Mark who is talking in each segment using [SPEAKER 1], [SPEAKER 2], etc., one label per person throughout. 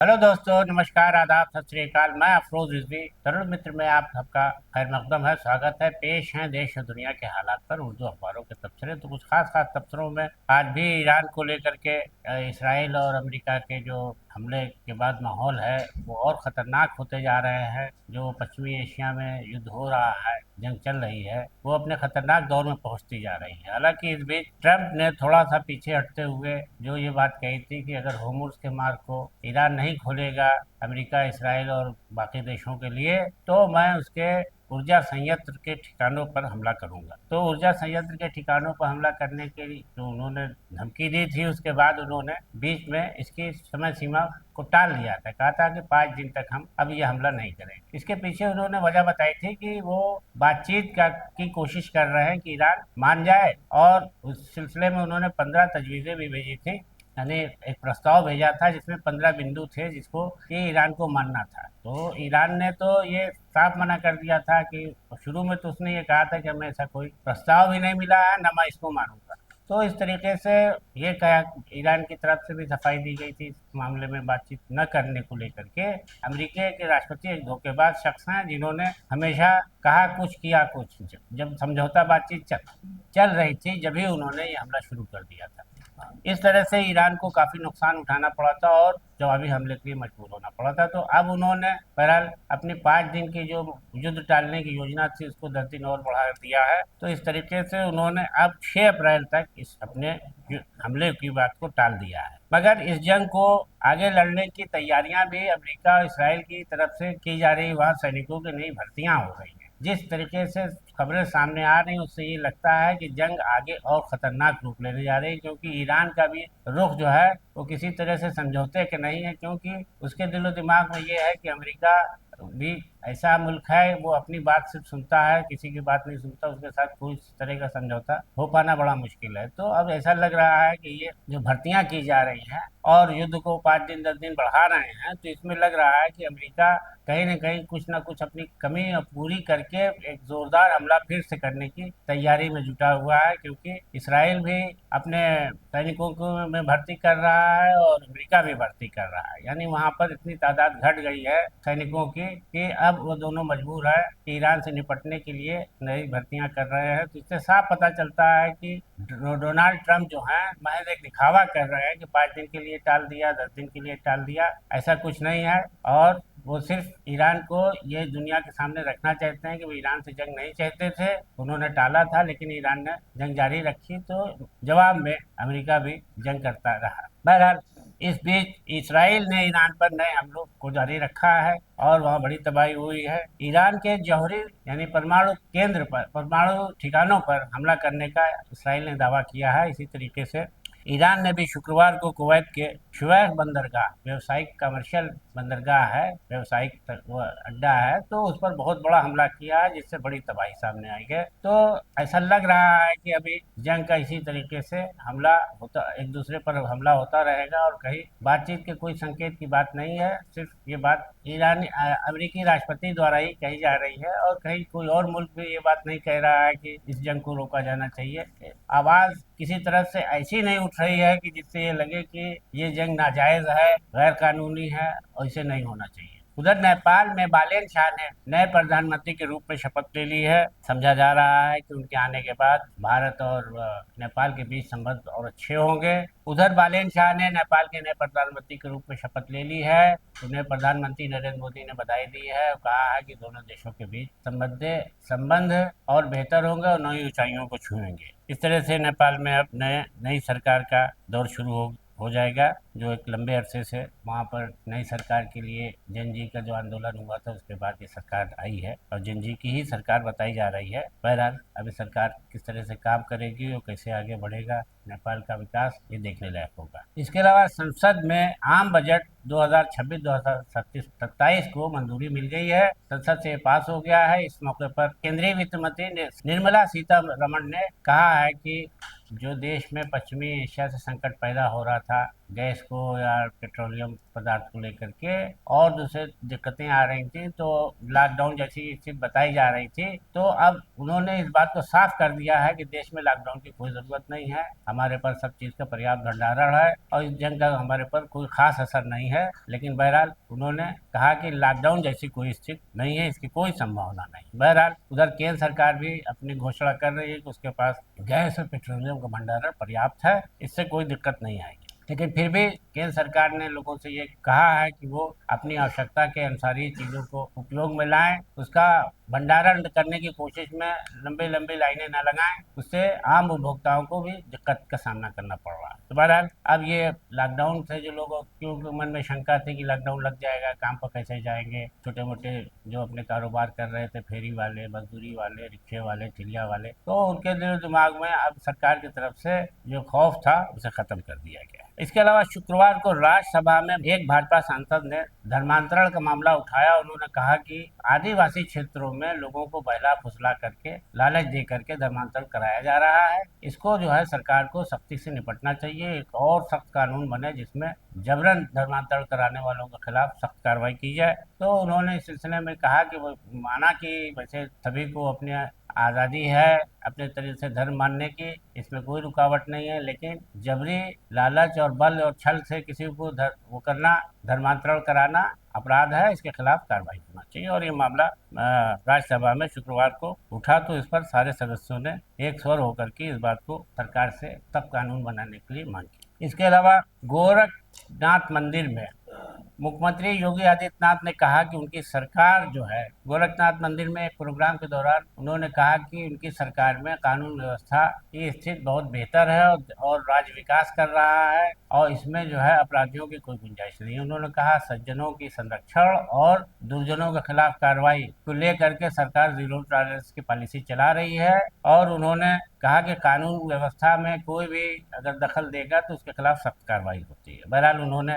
[SPEAKER 1] Hello दोस्तों, नमस्कार, आदाब, सत श्री अकाल। मैं अफरोज रिजवी तरुण मित्र में आप सबका खैर मकदम है, स्वागत है। पेश है देश और दुनिया के हालात पर उर्दू अखबारों के तबसरे। तो कुछ खास खास तबसरों में आज भी ईरान को लेकर के इसराइल और अमेरिका के जो हमले के बाद माहौल है वो और खतरनाक होते जा रहे हैं। जो पश्चिमी एशिया में युद्ध हो रहा है, जंग चल रही है, वो अपने खतरनाक दौर में पहुंचती जा रही है। हालांकि इस बीच ट्रंप ने थोड़ा सा पीछे हटते हुए जो ये बात कही थी कि अगर होर्मुज़ के मार्ग को ईरान नहीं खोलेगा, अमेरिका, इसराइल और बाकी देशों के लिए, तो मैं उसके ऊर्जा संयंत्र के ठिकानों पर हमला करूंगा। तो ऊर्जा संयंत्र के ठिकानों पर हमला करने के लिए जो उन्होंने धमकी दी थी, उसके बाद उन्होंने बीच में इसकी समय सीमा को टाल दिया था। कहा था कि 5 दिन तक हम अब ये हमला नहीं करेंगे। इसके पीछे उन्होंने वजह बताई थी कि वो बातचीत की कोशिश कर रहे हैं कि ईरान मान जाए, और उस सिलसिले में उन्होंने 15 तजवीज़ें भी भेजी थी। यानी एक प्रस्ताव भेजा था जिसमें 15 बिंदु थे जिसको कि ईरान को मानना था। तो ईरान ने तो ये साफ मना कर दिया था कि शुरू में तो उसने ये कहा था कि हमें ऐसा कोई प्रस्ताव ही नहीं मिला है, ना मैं इसको मानूंगा। तो इस तरीके से ये कहा, ईरान की तरफ से भी सफाई दी गई थी इस मामले में बातचीत न करने को लेकर के। अमेरिका के राष्ट्रपति एक धोखेबाज शख्स हैं जिन्होंने हमेशा कहा कुछ किया कुछ। जब समझौता बातचीत चल रही थी, जब ही उन्होंने ये हमला शुरू कर दिया था। इस तरह से ईरान को काफ़ी नुकसान उठाना पड़ा था और जवाबी हमले के लिए मजबूर होना पड़ा था। तो अब उन्होंने बहरहाल अपनी 5 दिन की जो युद्ध टालने की योजना थी उसको 10 दिन और बढ़ा दिया है। तो इस तरीके से उन्होंने अब 6 अप्रैल तक इस अपने हमले की बात को टाल दिया है। मगर इस जंग को आगे लड़ने की तैयारियां भी अमेरिका और इसराइल की तरफ से की जा रही। वहाँ सैनिकों की नई भर्तियां हो रही हैं। जिस तरीके से खबरें सामने आ रही हैं उससे ये लगता है कि जंग आगे और खतरनाक रूप लेने जा रही है, क्योंकि ईरान का भी रुख जो है वो किसी तरह से समझौते के नहीं है। क्योंकि उसके दिलो दिमाग में ये है कि अमेरिका भी ऐसा मुल्क है, वो अपनी बात सिर्फ सुनता है, किसी की बात नहीं सुनता। उसके साथ कोई तरह का समझौता हो पाना बड़ा मुश्किल है। तो अब ऐसा लग रहा है कि ये जो भर्तियां की जा रही हैं और युद्ध को 5 दिन 10 दिन बढ़ा रहे हैं, तो इसमें लग रहा है कि अमेरिका कहीं न कहीं कुछ ना कुछ अपनी कमी पूरी करके एक जोरदार हमला फिर से करने की तैयारी में जुटा हुआ है। क्योंकि इसराइल भी अपने सैनिकों को में भर्ती कर रहा है और अमेरिका भी भर्ती कर रहा है। यानी वहाँ पर इतनी तादाद घट गई है सैनिकों की कि अब वो दोनों मजबूर है कि ईरान से निपटने के लिए नई भर्तियां कर रहे हैं। तो इससे साफ पता चलता है कि डोनाल्ड ट्रंप जो हैं महज एक दिखावा कर रहे हैं कि 5 दिन के लिए टाल दिया, 10 दिन के लिए टाल दिया, ऐसा कुछ नहीं है। और वो सिर्फ ईरान को ये दुनिया के सामने रखना चाहते हैं कि वो ईरान से जंग नहीं चाहते थे, उन्होंने टाला था, लेकिन ईरान ने जंग जारी रखी। तो जवाब में अमेरिका भी जंग करता रहा। बहरहाल इस बीच इसराइल ने ईरान पर नए हमलों को जारी रखा है और वहाँ बड़ी तबाही हुई है। ईरान के जौहरी यानी परमाणु केंद्र पर, परमाणु ठिकानों पर हमला करने का इसराइल ने दावा किया है। इसी तरीके से ईरान ने भी शुक्रवार को कुवैत के शुवैख बंदरगाह, व्यावसायिक कमर्शियल बंदरगाह है, व्यावसायिक वो अड्डा है, तो उस पर बहुत बड़ा हमला किया है जिससे बड़ी तबाही सामने आई है। तो ऐसा लग रहा है कि अभी जंग का इसी तरीके से हमला होता, एक दूसरे पर हमला होता रहेगा और कहीं बातचीत के कोई संकेत की बात नहीं है। सिर्फ ये बात ईरानी अमेरिकी राष्ट्रपति द्वारा ही कही जा रही है और कहीं कोई और मुल्क भी ये बात नहीं कह रहा है कि इस जंग को रोका जाना चाहिए। आवाज़ किसी तरफ से ऐसी नहीं उठ रही है कि जिससे ये लगे कि ये जंग नाजायज़ है, गैर कानूनी है और इसे नहीं होना चाहिए। उधर नेपाल में बालेन शाह ने नए प्रधानमंत्री के रूप में शपथ ले ली है। समझा जा रहा है कि उनके आने के बाद भारत और नेपाल के बीच संबंध और अच्छे होंगे। उधर बालेन शाह ने नेपाल के नए प्रधानमंत्री के रूप में शपथ ले ली है। उन्हें प्रधानमंत्री नरेंद्र मोदी ने बधाई दी है और कहा है कि दोनों देशों के बीच संबंध और बेहतर होंगे और नई ऊंचाइयों को छुएंगे। इस तरह से नेपाल में अब नई सरकार का दौर शुरू हो जाएगा। जो एक लंबे अरसे से वहाँ पर नई सरकार के लिए जनजी का जो आंदोलन हुआ था, उसके बाद ये सरकार आई है और जनजी की ही सरकार बताई जा रही है। बहरहाल अभी सरकार किस तरह से काम करेगी और कैसे आगे बढ़ेगा नेपाल का विकास, ये देखने लायक होगा। इसके अलावा संसद में आम बजट 2026-2027 को मंजूरी मिल गई है। संसद से पास हो गया है। इस मौके पर केंद्रीय वित्त मंत्री निर्मला सीतारमण ने कहा है कि जो देश में पश्चिमी एशिया से संकट पैदा हो रहा था, गैस को या पेट्रोलियम पदार्थ को लेकर के और दूसरे दिक्कतें आ रही थी, तो लॉकडाउन जैसी चीज बताई जा रही थी। तो अब उन्होंने इस बात को साफ कर दिया है कि देश में लॉकडाउन की कोई जरूरत नहीं है, हमारे पास सब चीज का पर्याप्त भंडारण है और इस जंग का हमारे पर कोई खास असर नहीं है। लेकिन बहरहाल उन्होंने कहा कि लॉकडाउन जैसी कोई स्थिति नहीं है, इसकी कोई संभावना नहीं। बहरहाल उधर केंद्र सरकार भी अपनी घोषणा कर रही है कि उसके पास गैस और पेट्रोलियम का भंडारण पर्याप्त है, इससे कोई दिक्कत नहीं आएगी। लेकिन फिर भी केंद्र सरकार ने लोगों से ये कहा है कि वो अपनी आवश्यकता के अनुसार ही चीज़ों को उपयोग में लाएं, उसका भंडारण करने की कोशिश में लंबी लंबी लाइनें न लगाएं, उससे आम उपभोक्ताओं को भी दिक्कत का सामना करना पड़ रहा है। तो बहरहाल अब ये लॉकडाउन से जो लोगों क्योंकि मन में शंका थी कि लॉकडाउन लग जाएगा, काम पर कैसे जाएंगे, छोटे मोटे जो अपने कारोबार कर रहे थे, फेरी वाले, मजदूरी वाले, रिक्शे वाले, ठेलिया वाले, तो उनके दिमाग में अब सरकार की तरफ से जो खौफ था उसे खत्म कर दिया गया। इसके अलावा शुक्रवार को राज्यसभा में एक भाजपा सांसद ने धर्मांतरण का मामला उठाया। उन्होंने कहा कि आदिवासी क्षेत्रों में लोगों को बहला फुसला करके, लालच दे करके धर्मांतरण कराया जा रहा है। इसको जो है सरकार को सख्ती से निपटना चाहिए, एक और सख्त कानून बने जिसमें जबरन धर्मांतरण कराने वालों के खिलाफ सख्त कार्रवाई की जाए। तो उन्होंने इस सिलसिले में कहा कि वो माना कि वैसे सभी को अपने आज़ादी है अपने तरीके से धर्म मानने की, इसमें कोई रुकावट नहीं है, लेकिन जबरी लालच और बल और छल से किसी को वो करना, धर्मांतरण कराना अपराध है, इसके खिलाफ कार्रवाई होना चाहिए। और ये मामला राज्यसभा में शुक्रवार को उठा, तो इस पर सारे सदस्यों ने एक स्वर होकर के इस बात को सरकार से सख्त कानून बनाने के लिए मांग की। इसके अलावा गोरखनाथ मंदिर में मुख्यमंत्री योगी आदित्यनाथ ने कहा कि उनकी सरकार जो है, गोरखनाथ मंदिर में एक प्रोग्राम के दौरान उन्होंने कहा कि उनकी सरकार में कानून व्यवस्था की स्थिति बहुत बेहतर है और राज्य विकास कर रहा है और इसमें जो है अपराधियों की कोई गुंजाइश नहीं है। उन्होंने कहा सज्जनों की संरक्षण और दुर्जनों के खिलाफ कार्रवाई को लेकर के सरकार जीरो टॉलरेंस की पॉलिसी चला रही है और उन्होंने कहा कि कानून व्यवस्था में कोई भी अगर दखल देगा तो उसके खिलाफ सख्त कार्रवाई होती है। बहरहाल उन्होंने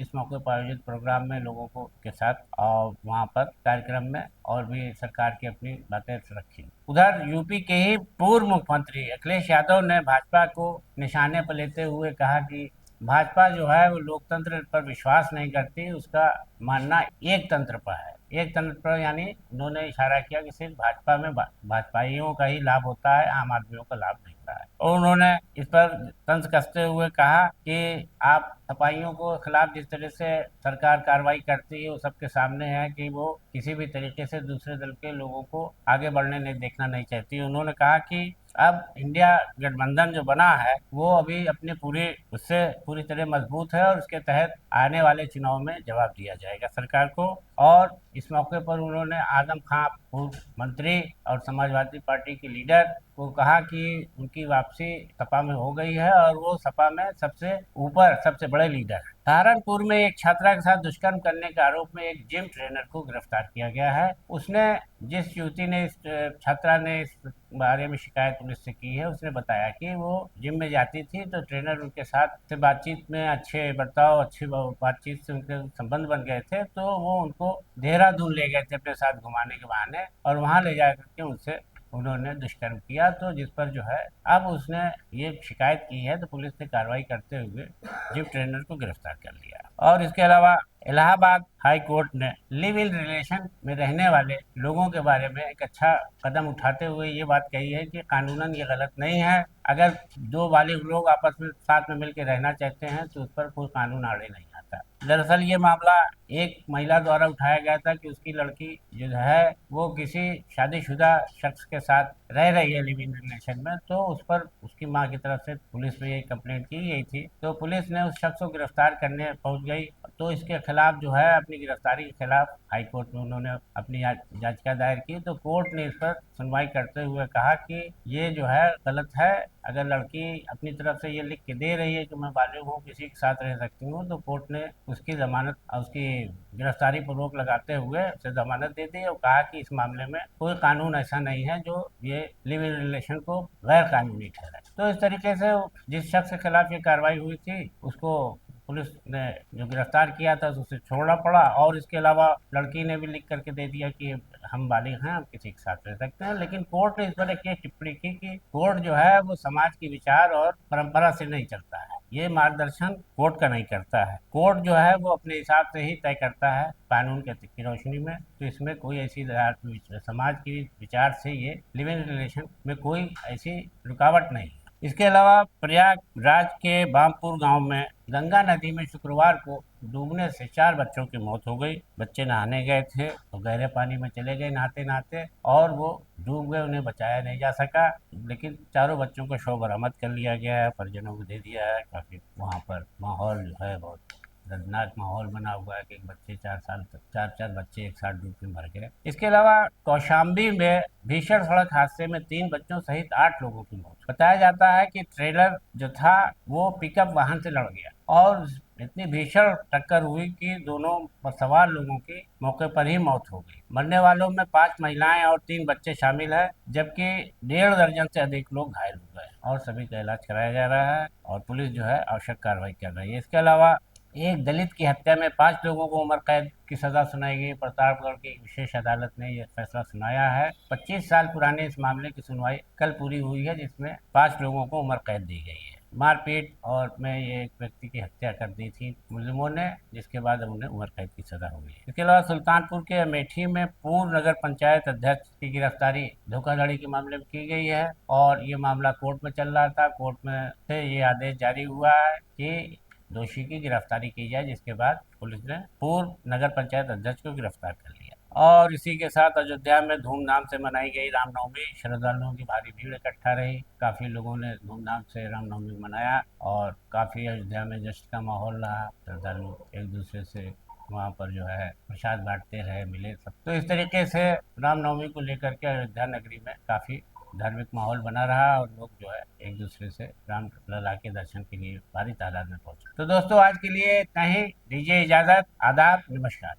[SPEAKER 1] इस मौके पर आयोजित प्रोग्राम में लोगों को के साथ और वहाँ पर कार्यक्रम में और भी सरकार की अपनी बातें रखी। उधर यूपी के ही पूर्व मुख्यमंत्री अखिलेश यादव ने भाजपा को निशाने पर लेते हुए कहा कि भाजपा जो है वो लोकतंत्र पर विश्वास नहीं करती, उसका मानना एक तंत्र पर है। एक तंत्र पर यानी उन्होंने इशारा किया कि सिर्फ भाजपा में भाजपाइयों का ही लाभ होता है, आम आदमियों का लाभ नहीं होता है। और उन्होंने इस पर तंज कसते हुए कहा कि आप सपाइयों को खिलाफ जिस तरह से सरकार कार्रवाई करती है वो सबके सामने है कि वो किसी भी तरीके से दूसरे दल के लोगों को आगे बढ़ने नहीं देखना नहीं चाहती। उन्होंने कहा कि अब इंडिया गठबंधन जो बना है वो अभी अपने उससे पूरी तरह मजबूत है और उसके तहत आने वाले चुनाव में जवाब दिया जाएगा सरकार को। और इस मौके पर उन्होंने आजम खां पूर्व मंत्री और समाजवादी पार्टी के लीडर को कहा कि उनकी वापसी सपा में हो गई है और वो सपा में सबसे ऊपर सबसे बड़े लीडर है। सहारनपुर में एक छात्रा के साथ दुष्कर्म करने के आरोप में एक जिम ट्रेनर को गिरफ्तार किया गया है। उसने जिस युवती ने छात्रा ने इस बारे में शिकायत पुलिस से की है, उसने बताया कि वो जिम में जाती थी तो ट्रेनर उनके साथ से बातचीत में अच्छे बर्ताव, अच्छी बातचीत से उनके संबंध बन गए थे, तो वो उनको देहरादून ले गए थे अपने साथ घुमाने के बहाने और वहाँ ले जा करके उनसे उन्होंने दुष्कर्म किया। तो जिस पर जो है अब उसने ये शिकायत की है, तो पुलिस ने कार्रवाई करते हुए जिम ट्रेनर को गिरफ्तार कर लिया। और इसके अलावा इलाहाबाद हाई कोर्ट ने लिव इन रिलेशन में रहने वाले लोगों के बारे में एक अच्छा कदम उठाते हुए ये बात कही है कि कानूनन ये गलत नहीं है। अगर दो बालिग लोग आपस में साथ में मिलकर रहना चाहते हैं तो उस पर कोई कानून आड़े नहीं आता। दरअसल ये मामला एक महिला द्वारा उठाया गया था कि उसकी लड़की जो है वो किसी शादीशुदा शख्स के साथ रह रही है लिव इन रिलेशन में, तो उस पर उसकी माँ की तरफ से पुलिस में ये कंप्लेंट की गई थी। तो पुलिस ने उस शख्स को गिरफ्तार करने पहुंच गई। तो इसके खिलाफ जो है अपनी गिरफ्तारी के खिलाफ हाई कोर्ट में उन्होंने अपनी याचिका दायर की। तो कोर्ट ने इस पर सुनवाई करते हुए कहा कि ये जो है गलत है। अगर लड़की अपनी तरफ से ये लिख के दे रही है कि मैं बालिग हूँ, किसी के साथ रह सकती हूँ, तो कोर्ट ने उसकी जमानत उसकी गिरफ्तारी पर रोक लगाते हुए उसे जमानत दे दी और कहा कि इस मामले में कोई कानून ऐसा नहीं है जो ये लिव इन रिलेशन को गैर कानूनी ठहराए। तो इस तरीके से जिस शख्स के खिलाफ ये कार्रवाई हुई थी उसको पुलिस ने जो गिरफ्तार किया था उसे छोड़ना पड़ा। और इसके अलावा लड़की ने भी लिख करके दे दिया कि हम बालिग हैं, हम किसी के साथ रह सकते हैं। लेकिन कोर्ट ने इस पर एक टिप्पणी की कि कोर्ट जो है वो समाज की विचार और परंपरा से नहीं चलता है। ये मार्गदर्शन कोर्ट का नहीं करता है। कोर्ट जो है वो अपने हिसाब से ही तय करता है कानून की रोशनी में। तो इसमें कोई ऐसी समाज की विचार से ये लिविंग रिलेशन में कोई ऐसी रुकावट नहीं। इसके अलावा प्रयागराज के बामपुर गांव में गंगा नदी में शुक्रवार को डूबने से 4 बच्चों की मौत हो गई। बच्चे नहाने गए थे तो गहरे पानी में चले गए नहाते नहाते और वो डूब गए, उन्हें बचाया नहीं जा सका। लेकिन चारों बच्चों को शव बरामद कर लिया गया है, परिजनों को दे दिया है। काफी वहाँ पर माहौल जो है बहुत दर्दनाक माहौल बना हुआ है कि एक बच्चे 4 साल तक 4 बच्चे एक साथ डूब के मर गए। इसके अलावा कौशाम्बी में भीषण सड़क हादसे में 3 बच्चों सहित 8 लोगों की मौत। बताया जाता है कि ट्रेलर जो था वो पिकअप वाहन से लड़ गया और इतनी भीषण टक्कर हुई कि दोनों पर सवार लोगों की मौके पर ही मौत हो गई। मरने वालों में 5 महिलाएं और 3 बच्चे शामिल हैं, जबकि 1.5 दर्जन से अधिक लोग घायल हो गए और सभी का इलाज कराया जा रहा है और पुलिस जो है आवश्यक कार्रवाई कर रही है। इसके अलावा एक दलित की हत्या में 5 लोगों को उम्र कैद की सजा सुनाई गई। प्रतापगढ़ की विशेष अदालत ने यह फैसला सुनाया है। 25 साल पुराने इस मामले की सुनवाई कल पूरी हुई है, जिसमें 5 लोगों को उम्र कैद दी गई है। मारपीट और में ये एक व्यक्ति की हत्या कर दी थी मुलजिमों ने, जिसके बाद अब उन्हें उम्र कैद की सजा हुई है। इसके अलावा सुल्तानपुर के अमेठी में पूर्व नगर पंचायत अध्यक्ष की गिरफ्तारी धोखाधड़ी के मामले में की गई है और ये मामला कोर्ट में चल रहा था। कोर्ट में से ये आदेश जारी हुआ है कि दोषी की गिरफ्तारी की जाए, जिसके बाद पुलिस ने पूर्व नगर पंचायत अध्यक्ष को गिरफ्तार कर लिया। और इसी के साथ अयोध्या में धूमधाम से मनाई गई रामनवमी। श्रद्धालुओं की भारी भीड़ इकट्ठा रही। काफी लोगों ने धूमधाम से रामनवमी मनाया और काफी अयोध्या में जश्न का माहौल रहा। श्रद्धालु एक दूसरे से वहाँ पर जो है प्रसाद बांटते रहे, मिले सब। तो इस तरीके से रामनवमी को लेकर के अयोध्या नगरी में काफी धार्मिक माहौल बना रहा और लोग जो है एक दूसरे से राम लला के दर्शन के लिए भारी तादाद में पहुंचे। तो दोस्तों आज के लिए इतना ही, दीजिए इजाजत। आदाब, नमस्कार।